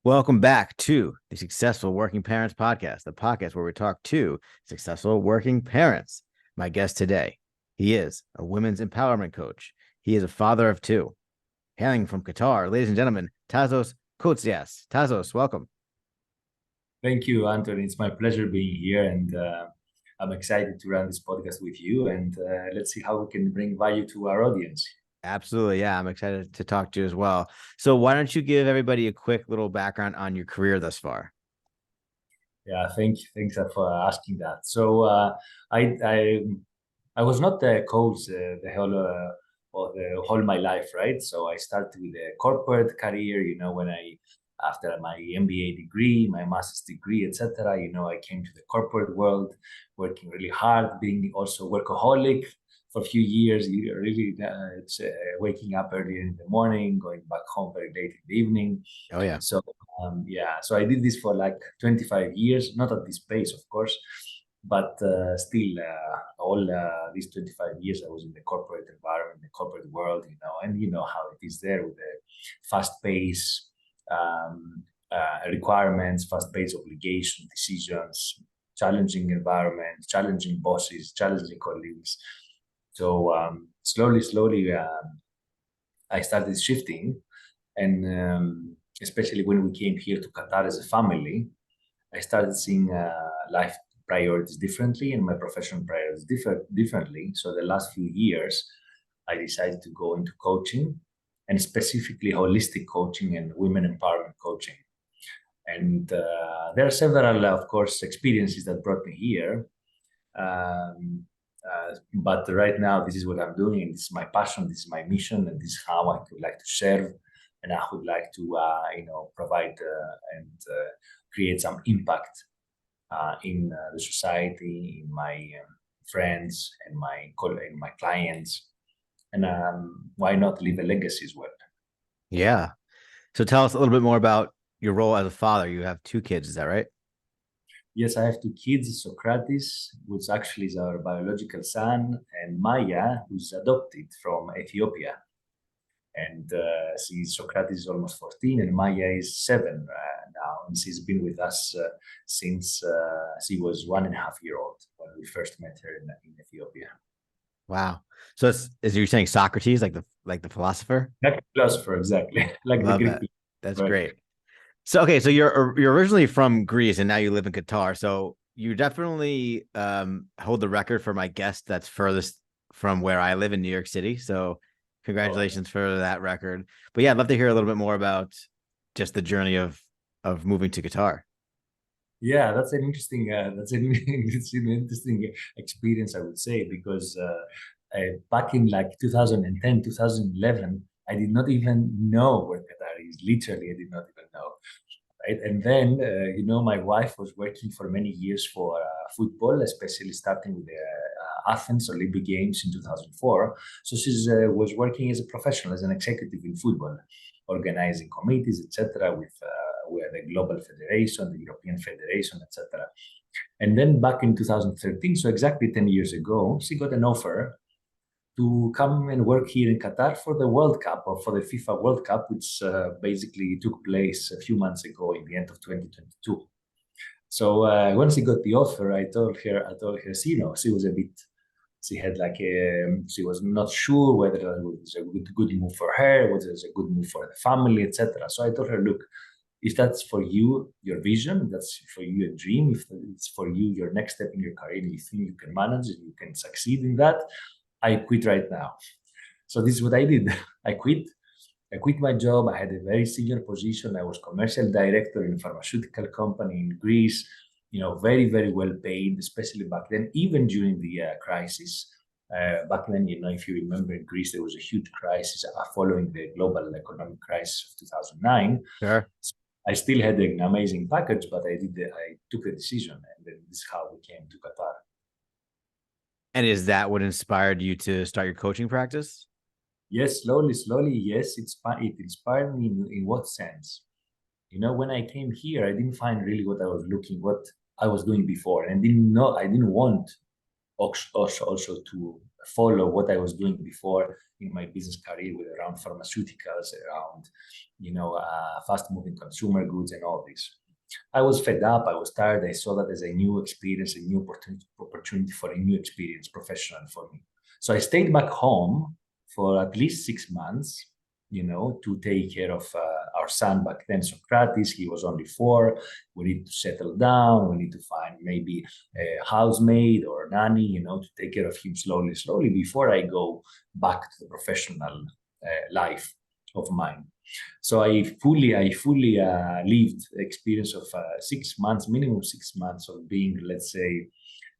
Welcome back to the Successful Working Parents Podcast, the podcast where we talk to successful working parents. My guest today, he is a women's empowerment coach. He is a father of two. Hailing from Qatar, ladies and gentlemen, Tassos. Tassos, welcome. Thank you, Anthony. It's my pleasure being here, and I'm excited to run this podcast with you. And let's see how we can bring value to our audience. Absolutely. Yeah, I'm excited to talk to you as well. So, why don't you give everybody a quick little background on your career thus far? Yeah, thanks for asking that. So I, I I was not a coach the whole my life, right? So I started with a corporate career. When I after my MBA degree, my master's degree, etc. I came to the corporate world, working really hard, being also workaholic for a few years. You really, it's waking up early in the morning, going back home very late in the evening. Oh, yeah. So yeah, so I did this for like 25 years, not at this pace, of course, but still, all these 25 years, I was in the corporate environment, the corporate world, and you know how it is there with the fast pace, requirements, fast pace obligation, decisions, challenging environment, challenging bosses, challenging colleagues. So slowly, I started shifting, and especially when we came here to Qatar as a family, I started seeing life priorities differently and my professional priorities differently. So the last few years, I decided to go into coaching, and specifically holistic coaching and women empowerment coaching. And there are several, of course, experiences that brought me here. But right now, this is what I'm doing, and this is my passion, this is my mission, and this is how I would like to serve, and I would like to, provide and create some impact in the society, in my friends, and my clients, and why not leave a legacy as well? Yeah. So, tell us a little bit more about your role as a father. You have two kids, is that right? Yes, I have two kids, Socrates, which actually is our biological son, and Maya, who's adopted from Ethiopia. And Socrates is almost 14, and Maya is 7 now, and she's been with us since she was 1.5 years old when we first met her in Ethiopia. Wow. So, is you're saying Socrates, like the philosopher? Like philosopher, exactly, like the Love Greek that. That's philosopher. great. So okay, so you're originally from Greece and now you live in Qatar. So you definitely hold the record for my guest that's furthest from where I live in New York City. So Oh, congratulations for that record. But yeah, I'd love to hear a little bit more about just the journey of moving to Qatar. yeah, that's an, it's an interesting experience, I would say, because back in like 2010, 2011, I did not even know where Qatar is. Literally, I did not even know. Right? And then, my wife was working for many years for football, especially starting with the Athens Olympic Games in 2004. So she was working as a professional, as an executive in football, organizing committees, etc., with the Global Federation, the European Federation, etc. And then back in 2013, so exactly 10 years ago, she got an offer to come and work here in Qatar for the World Cup or for the FIFA World Cup, which basically took place a few months ago in the end of 2022. So once she got the offer, she was a bit, she had like she was not sure whether it was a good move for her, whether it was a good move for the family, etc. So I told her, look, if that's for you, your vision, that's for you a dream, if it's for you, your next step in your career, and you think you can manage and you can succeed in that, I quit right now. So this is what I did. I quit. I quit my job. I had a very senior position. I was commercial director in a pharmaceutical company in Greece. Very, very well paid, especially back then, even during the crisis. Back then, if you remember, in Greece, there was a huge crisis following the global economic crisis of 2009. Sure. I still had an amazing package, but I took a decision, and then this is how we came to Qatar. And is that what inspired you to start your coaching practice? Yes, slowly, yes, it inspired me in what sense? When I came here, I didn't find really what I was doing before, and I didn't want also to follow what I was doing before in my business career with around pharmaceuticals, around fast moving consumer goods and all this. I was fed up. I was tired. I saw that as a new experience, a new opportunity for a new experience, professional for me. So I stayed back home for at least 6 months, to take care of our son back then, Socrates. He was only 4. We need to settle down. We need to find maybe a housemaid or a nanny, to take care of him slowly, slowly before I go back to the professional life of mine. So I fully lived the experience of 6 months, minimum 6 months of being, let's say,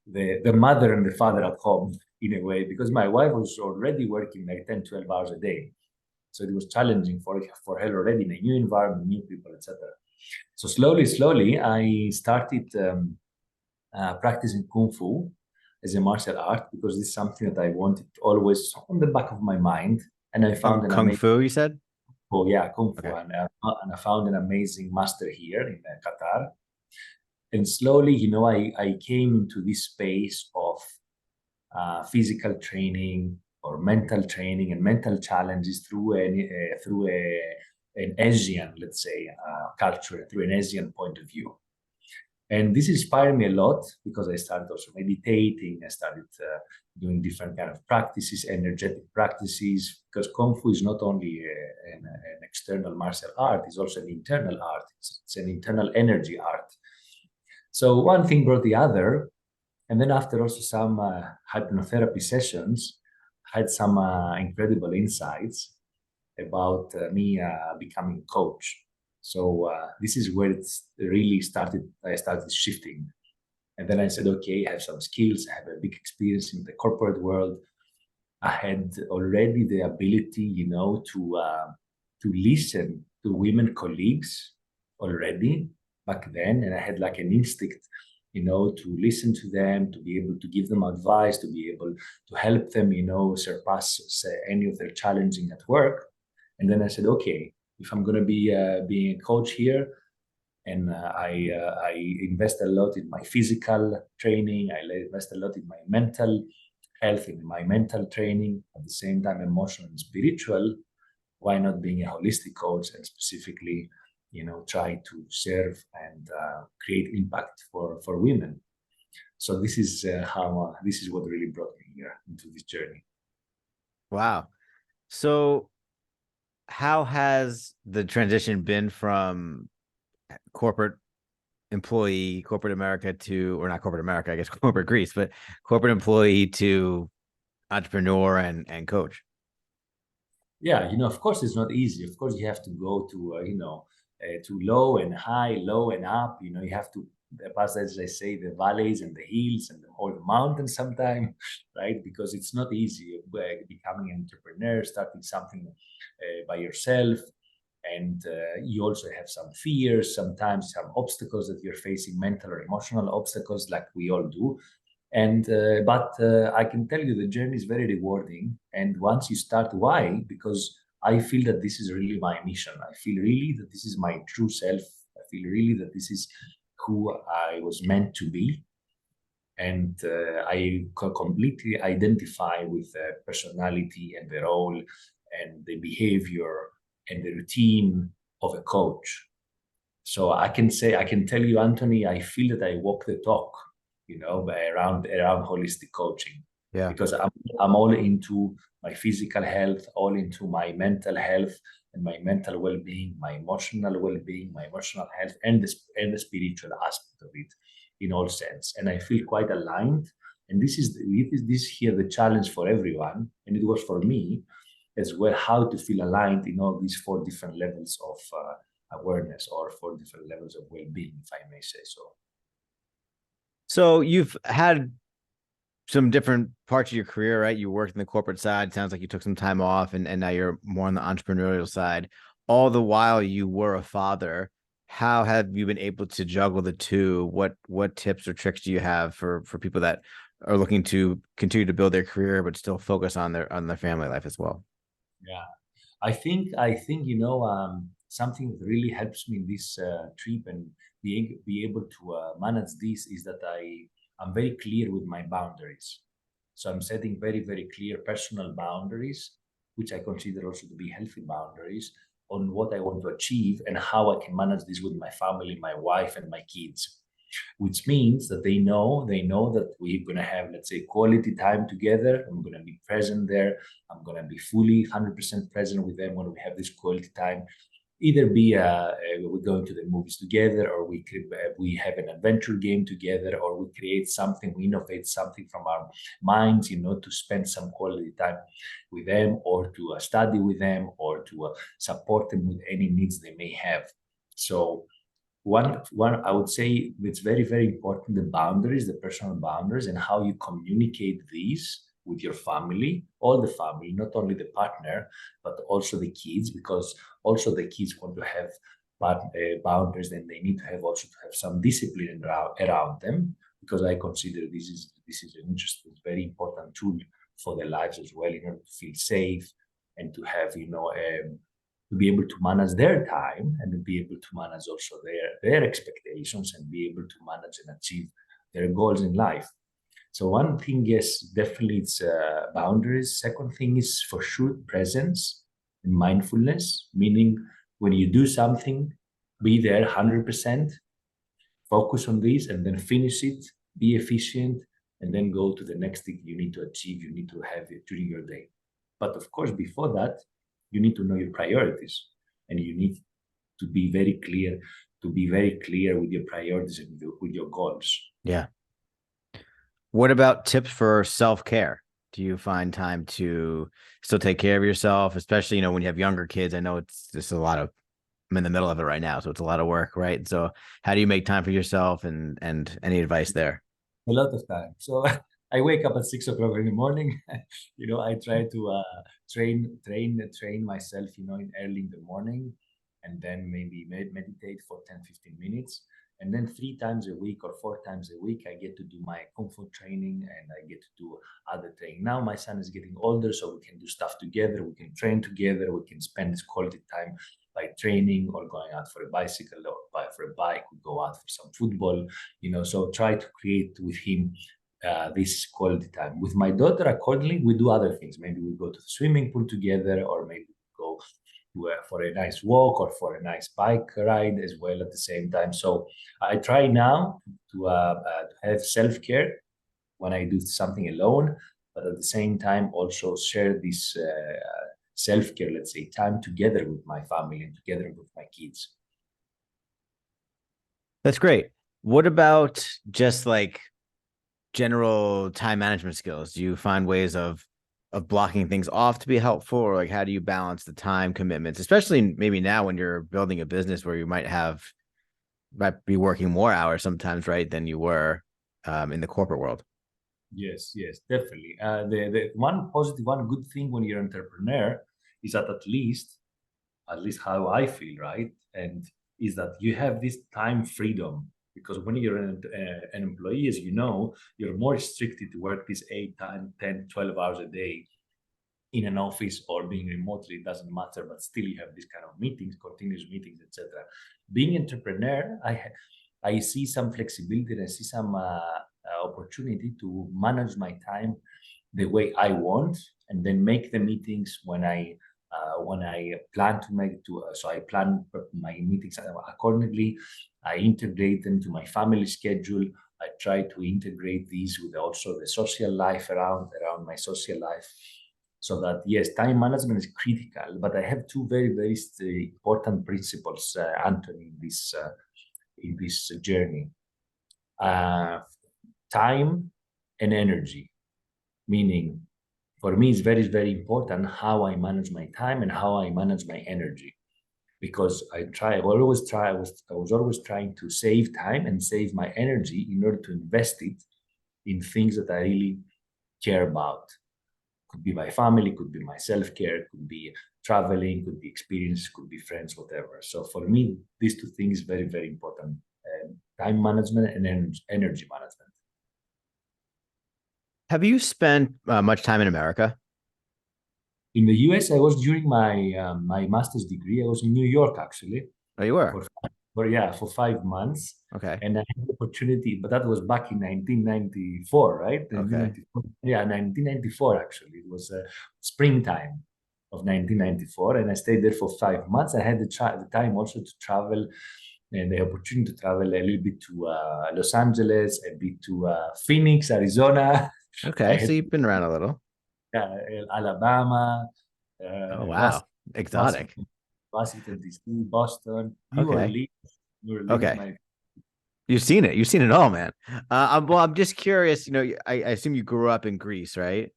the mother and the father at home in a way, because my wife was already working like 10, 12 hours a day. So it was challenging for her already in a new environment, new people, etc. So slowly, I started practicing Kung Fu as a martial art because this is something that I wanted always on the back of my mind. And I found an Kung amazing, Fu, you said? oh yeah, Kung Fu. Okay. And I found an amazing master here in Qatar. And slowly, I came into this space of physical training or mental training and mental challenges through an Asian, let's say, culture, through an Asian point of view. And this inspired me a lot because I started also meditating. I started doing different kind of practices, energetic practices, because Kung Fu is not only an external martial art, it's also an internal art. It's an internal energy art. So one thing brought the other. And then after also some hypnotherapy sessions, I had some incredible insights about me becoming a coach. So this is where it's really started. I started shifting, and then I said, okay, I have some skills. I have a big experience in the corporate world. I had already the ability, to listen to women colleagues already back then, and I had like an instinct, to listen to them, to be able to give them advice, to be able to help them, surpass any of their challenging at work. And then I said, okay, if I'm going to be being a coach here, and I invest a lot in my physical training, I invest a lot in my mental health, in my mental training, at the same time, emotional and spiritual. Why not being a holistic coach and specifically, try to serve and create impact for women? So this is how this is what really brought me here into this journey. Wow. So how has the transition been from corporate employee, corporate America to, or not corporate America, I guess corporate Greece, but corporate employee to entrepreneur and coach? Yeah, of course it's not easy. Of course you have to go to low and high, low and up. You have to pass, as I say, the valleys and the hills and all the mountains sometimes, right? Because it's not easy becoming an entrepreneur, starting something by yourself. And you also have some fears, sometimes some obstacles that you're facing, mental or emotional obstacles, like we all do. And but I can tell you the journey is very rewarding. And once you start, why? Because I feel that this is really my mission. I feel really that this is my true self. I feel really that this is who I was meant to be. And I completely identify with the personality and the role and the behavior and the routine of a coach. So I can tell you, Anthony, I feel that I walk the talk, around holistic coaching, Yeah. because I'm all into my physical health, all into my mental health and my mental well-being, my emotional well-being, my emotional health, and the spiritual aspect of it, in all sense. And I feel quite aligned. And this here the challenge for everyone, and it was for me as well, how to feel aligned in all these 4 different levels of awareness, or 4 different levels of well-being, if I may say so. So you've had some different parts of your career, right? You worked in the corporate side. Sounds like you took some time off and now you're more on the entrepreneurial side. All the while you were a father. How have you been able to juggle the two? What tips or tricks do you have for people that are looking to continue to build their career but still focus on their family life as well? Yeah, I think something that really helps me in this trip and be able to manage this is that I'm very clear with my boundaries. So I'm setting very, very clear personal boundaries, which I consider also to be healthy boundaries on what I want to achieve and how I can manage this with my family, my wife, and my kids. Which means that they know that we're gonna have, let's say, quality time together. I'm gonna be present there. I'm gonna be fully 100% present with them when we have this quality time. Either be we're going to the movies together, or we have an adventure game together, or we create something, we innovate something from our minds, to spend some quality time with them, or to study with them, or to support them with any needs they may have. So one I would say it's very, very important, the boundaries, the personal boundaries, and how you communicate these with your family, all the family, not only the partner, but also the kids, because also the kids want to have boundaries, and they need to have also to have some discipline around them, because I consider this is an interesting, very important tool for their lives as well, in order to feel safe and to have, to be able to manage their time, and to be able to manage also their expectations, and be able to manage and achieve their goals in life. So one thing, yes, definitely it's boundaries. Second thing is for sure presence and mindfulness, meaning when you do something, be there 100%, focus on this, and then finish it, be efficient, and then go to the next thing you need to achieve, you need to have it during your day. But of course, before that, you need to know your priorities, and you need to be very clear with your priorities and with your goals. Yeah. What about tips for self-care? Do you find time to still take care of yourself, especially, when you have younger kids? I know it's just a lot of, I'm in the middle of it right now, so it's a lot of work, right? So how do you make time for yourself, and any advice there? A lot of time. So I wake up at 6 o'clock in the morning. I try to train myself, in early in the morning, and then maybe meditate for 10-15 minutes. And then 3 times a week or 4 times a week, I get to do my kung fu training, and I get to do other training. Now my son is getting older, so we can do stuff together. We can train together. We can spend this quality time by training, or going out for a bicycle, or for a bike. We go out for some football, so try to create with him this quality time. With my daughter, accordingly, we do other things. Maybe we go to the swimming pool together, or maybe we go for a nice walk, or for a nice bike ride as well at the same time. So I try now to have self-care when I do something alone, but at the same time also share this self-care, let's say, time together with my family and together with my kids. That's great. What about just like general time management skills? Do you find ways of blocking things off to be helpful, or like how do you balance the time commitments, especially maybe now when you're building a business where you might be working more hours sometimes, right, than you were in the corporate world? Yes, definitely. The one good thing when you're an entrepreneur is that at least how I feel, right? And is that you have this time freedom, because when you're an employee, as you know, you're more restricted to work these 8, 10, 10, 12 hours a day in an office, or being remotely, it doesn't matter, but still you have this kind of meetings, continuous meetings, etc. Being entrepreneur, I see some flexibility, and I see some opportunity to manage my time the way I want, and then make the meetings when I plan to make to. So I plan my meetings accordingly. I integrate them to my family schedule. I try to integrate these with also the social life around my social life, so that yes, time management is critical. But I have two very, very important principles, Anthony, in this journey: uh, time and energy. Meaning, for me, it's very, very important how I manage my time and how I manage my energy, because I was always trying to save time and save my energy in order to invest it in things that I really care about. Could be my family, could be my self-care, could be traveling, could be experience, could be friends, whatever. So for me, these two things very, very important: time management and energy management. Have you spent much time in America? In the US, I was during my master's degree. I was in New York, actually. Oh, you For were. for 5 months. Okay. And I had the opportunity, but that was back in 1994, right? Okay. 1994. Yeah, 1994 actually. It was springtime of 1994, and I stayed there for 5 months. I had the time also to travel and the opportunity to travel a little bit to Los Angeles, a bit to Phoenix, Arizona. I Okay. So had you've been around a little. Alabama, Oh, wow. Was- Exotic. Washington, Washington D.C., Boston, New Okay. Orleans. New Orleans, Okay. my You've seen it. You've seen it all, man. I'm just curious. I assume you grew up in Greece, right?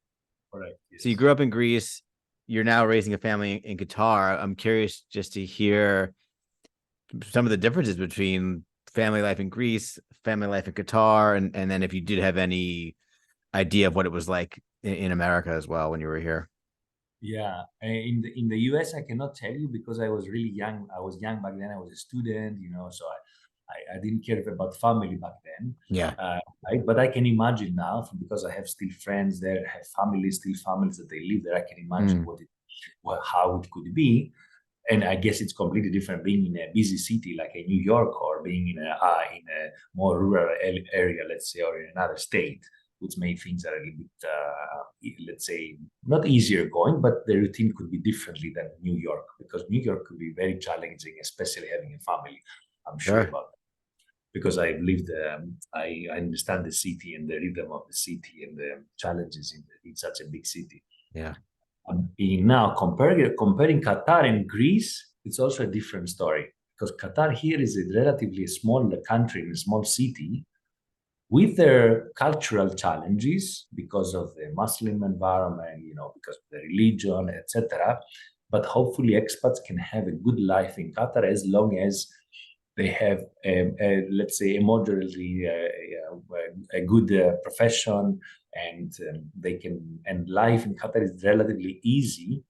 correct. So you Yes. grew up in Greece. You're now raising a family in Qatar. I'm curious just to hear some of the differences between family life in Greece, family life in Qatar, and then if you did have any idea of what it was like in America as well when you were here. Yeah, in the US, I cannot tell you because I was really young. I was young back then. I was a student, so I didn't care about family back then. Yeah. Uh, but I can imagine now, because I have still friends there, have families, still families that they live there. I can imagine Mm, how it could be. And I guess it's completely different being in a busy city like a New York, or being in a more rural area, let's say, or in another state, which made things a little bit, let's say, not easier going, but the routine could be differently than New York, because New York could be very challenging, especially having a family. I'm sure sure. about that because I've lived. I understand the city and the rhythm of the city and the challenges in such a big city. Yeah. Now comparing Qatar and Greece, it's also a different story, because Qatar here is a relatively small country in a small city with their cultural challenges because of the Muslim environment, because of the religion, etc. But hopefully, expats can have a good life in Qatar as long as they have, let's say, a moderately a good profession, and they can. And life in Qatar is relatively easy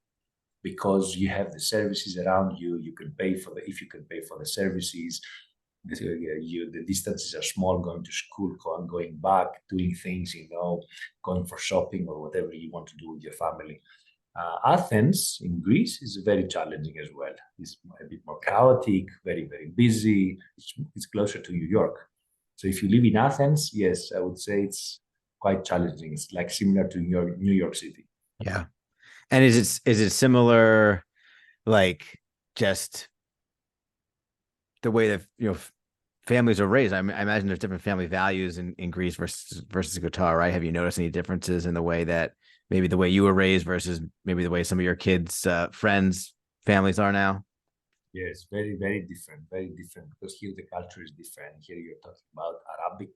because you have the services around you. You can pay for the if you can pay for the services. The distances are small, going to school, going back, doing things, going for shopping or whatever you want to do with your family. Athens in Greece is very challenging as well. It's a bit more chaotic, very, very busy. It's closer to New York. So if you live in Athens, yes, I would say it's quite challenging. It's like similar to New York City. Yeah. And is it similar, like just the way that families are raised? I imagine there's different family values in Greece versus Qatar, right? Have you noticed any differences in the way that maybe the way you were raised versus maybe the way some of your kids' friends' families are now? Yes, very, very different, because here the culture is different. Here you're talking about Arabic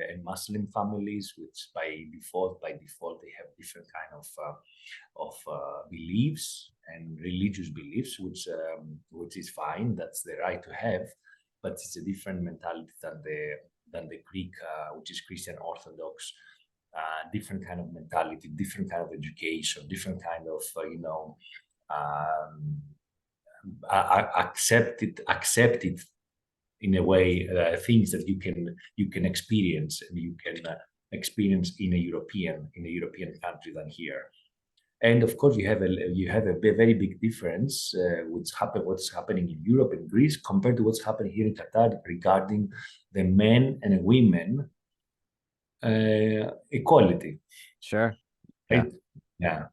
and Muslim families, which by default, they have different kind of beliefs and religious beliefs, which is fine. That's the right to have, but it's a different mentality than the Greek, which is Christian Orthodox. Different kind of mentality, different kind of education, different kind of um, accept it in a way, things that you can experience, and you can experience in a European country than here. And of course, you have a very big difference, what's happening in Europe and Greece compared to what's happening here in Qatar regarding the men and women equality, Sure. Yeah. right? Yeah,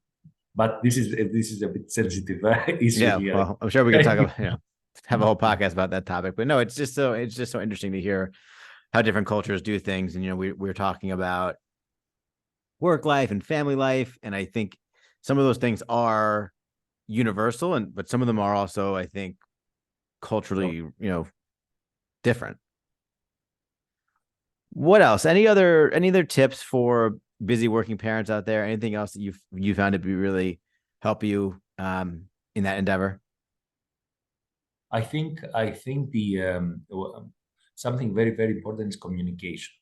but this is a bit sensitive issue Yeah. here. Well, I'm sure we could talk about, have a whole podcast about that topic. But no, it's just so interesting to hear how different cultures do things. And we're talking about work life and family life. And I think some of those things are universal, but some of them are also, I think, culturally, different. What else? Any other tips for busy working parents out there? Anything else that you found to be really help you in that endeavor? I think something very, very important is communication.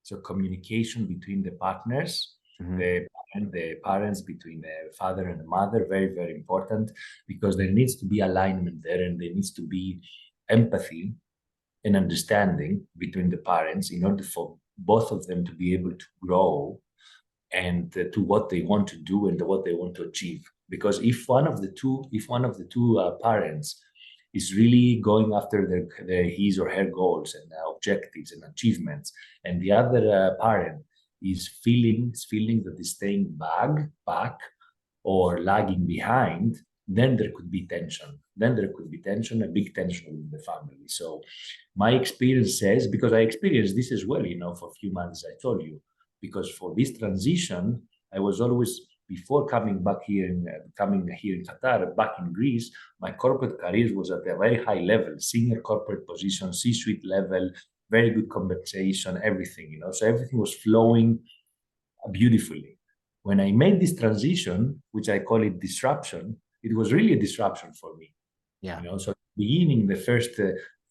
So communication between the partners, Mm-hmm. the parents, between the father and the mother, very, very important, because there needs to be alignment there, and there needs to be empathy and understanding between the parents in order for both of them to be able to grow, and to what they want to do and what they want to achieve. Because if one of the two parents is really going after his or her goals and objectives and achievements, and the other parent is feeling that is staying back or lagging behind, then there could be tension. Then there could be tension, a big tension in the family. So my experience says, because I experienced this as well, for a few months, I told you, because for this transition, I was always, before coming here in Qatar, back in Greece, my corporate career was at a very high level, senior corporate position, C-suite level, very good compensation, everything, so everything was flowing beautifully. When I made this transition, which I call it disruption, it was really a disruption for me. Yeah. So beginning the first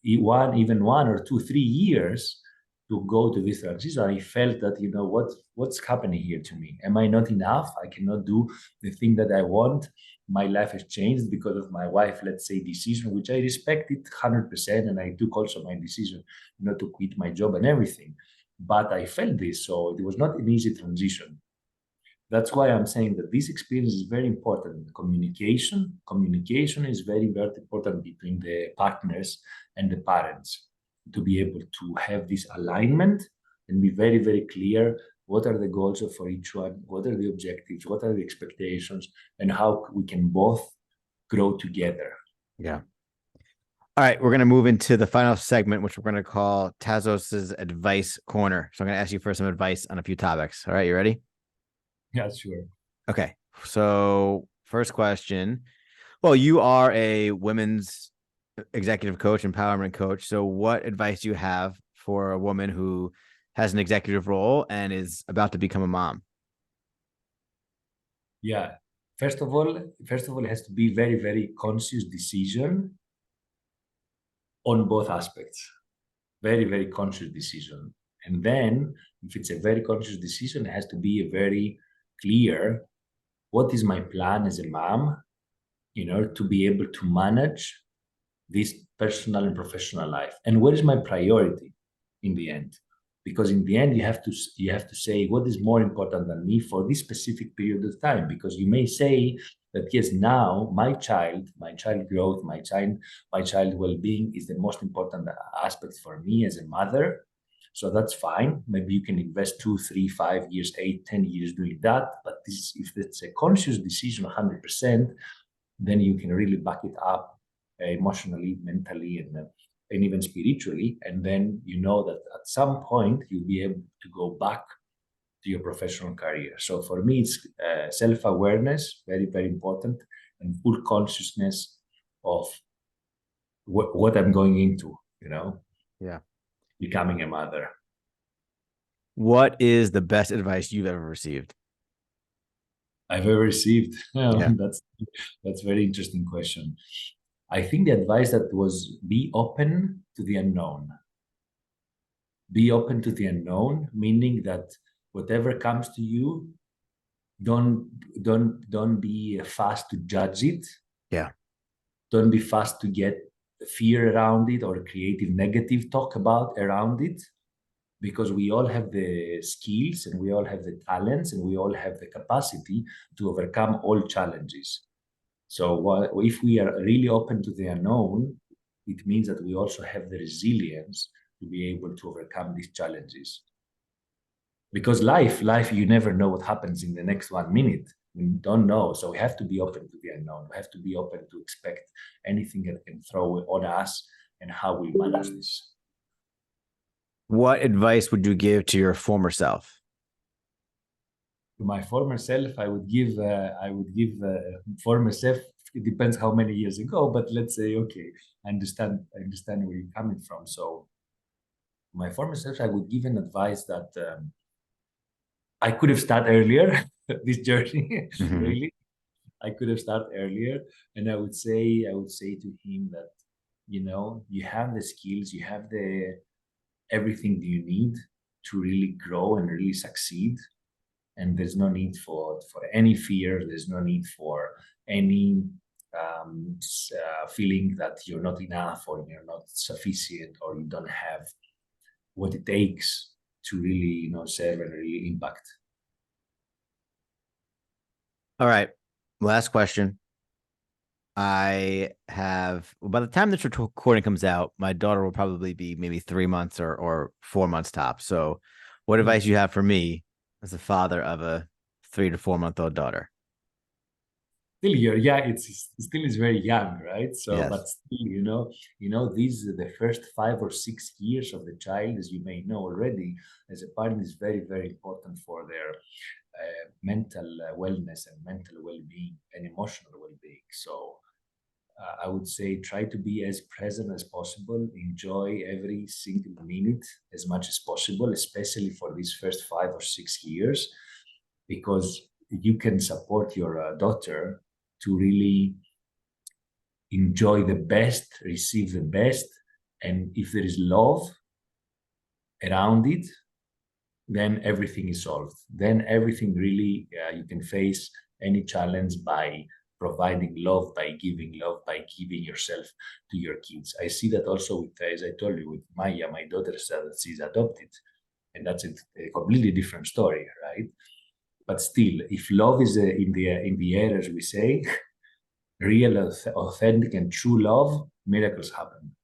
even 1 or 2, 3 years to go to this transition, I felt that, what's happening here to me? Am I not enough? I cannot do the thing that I want. My life has changed because of my wife, let's say, decision, which I respected 100%. And I took also my decision, to quit my job and everything. But I felt this, so it was not an easy transition. That's why I'm saying that this experience is very important. Communication is very, very important between the partners and the parents, to be able to have this alignment and be very, very clear what are the goals for each one, what are the objectives, what are the expectations, and how we can both grow together. Yeah. All right, we're going to move into the final segment, which we're going to call Tassos's Advice Corner. So I'm going to ask you for some advice on a few topics. All right, you ready? Yeah, sure. Okay, so first question. Well, you are a women's executive coach, empowerment coach. So what advice do you have for a woman who has an executive role and is about to become a mom? Yeah. First of all, it has to be very, very conscious decision on both aspects. Very, very conscious decision. And then if it's a very conscious decision, it has to be a very clear, what is my plan as a mom, to be able to manage this personal and professional life, and what is my priority in the end. Because in the end, you have to say what is more important than me for this specific period of time. Because you may say that, yes, now my child growth, my child well-being is the most important aspect for me as a mother. So that's fine. Maybe you can invest 2, 3, 5 years, 8, 10 years doing that. But if it's a conscious decision, 100%, then you can really back it up emotionally, mentally, and even spiritually. And then you know that at some point you'll be able to go back to your professional career. So for me, it's self-awareness, very, very important, and full consciousness of what I'm going into, Yeah. becoming a mother. What is the best advice you've ever received? I've ever received. Yeah. That's very interesting question. I think the advice that was, be open to the unknown. Be open to the unknown, meaning that whatever comes to you, don't be fast to judge it. Yeah. Don't be fast to get fear around it or creative negative talk about around it, because we all have the skills and we all have the talents and we all have the capacity to overcome all challenges. So if we are really open to the unknown, it means that we also have the resilience to be able to overcome these challenges. Because life, you never know what happens in the next 1 minute. We don't know. So we have to be open to the unknown. We have to be open to expect anything that can throw on us and how we manage this. What advice would you give to your former self? To my former self, I would give former self. It depends how many years ago, but let's say, okay, I understand where you're coming from. So my former self, I would give an advice that I could have started earlier this journey. Mhm. Really, I could have started earlier, and I would say to him that, you have the skills, you have the everything you need to really grow and really succeed. And there's no need for any fear. There's no need for any feeling that you're not enough or you're not sufficient or you don't have what it takes to really, serve and really impact. All right. Last question. I have, by the time this recording comes out, my daughter will probably be maybe 3 months or 4 months top. So, what Hmm. advice you have for me as a father of a 3 to 4 month old daughter? Still, you're yeah, it's still is very young, right? So, Yes. but still, these are the first 5 or 6 years of the child, as you may know already, as a parent, is very, very important for their mental wellness and mental well-being and emotional well-being. So, I would say try to be as present as possible. Enjoy every single minute as much as possible, especially for these first 5 or 6 years, because you can support your daughter to really enjoy the best, receive the best. And if there is love around it, then everything is solved. Then everything really, you can face any challenge by providing love, by giving yourself to your kids. I see that also with, as I told you, with Maya, my daughter said that she's adopted, and that's a completely different story, right? But still, if love is in the air, as we say, real, authentic, and true love, miracles happen.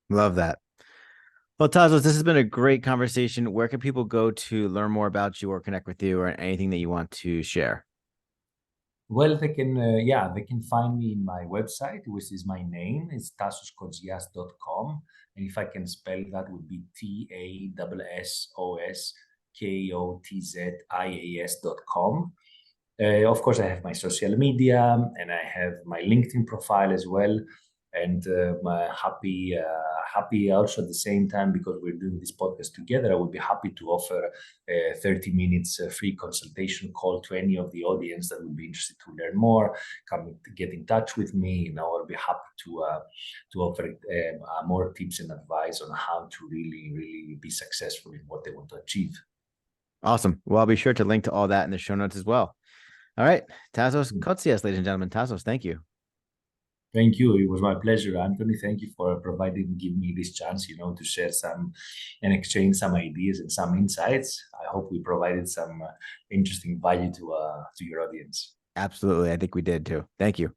Love that. Well, Tassos, this has been a great conversation. Where can people go to learn more about you or connect with you or anything that you want to share? Well, they can find me in my website, which is my name. It's tassoskotsias.com. And if I can spell, that would be TASSOSKOTZIAS.com. Of course, I have my social media and I have my LinkedIn profile as well. And happy also at the same time, because we're doing this podcast together. I would be happy to offer 30 minutes free consultation call to any of the audience that would be interested to learn more. Come get in touch with me, and I'll be happy to offer more tips and advice on how to really, really be successful in what they want to achieve. Awesome. Well, I'll be sure to link to all that in the show notes as well. All right. Tassos Kotsias, ladies and gentlemen. Tassos, thank you. Thank you. It was my pleasure, Anthony. Thank you for give me this chance, to share some and exchange some ideas and some insights. I hope we provided some interesting value to your audience. Absolutely. I think we did too. Thank you.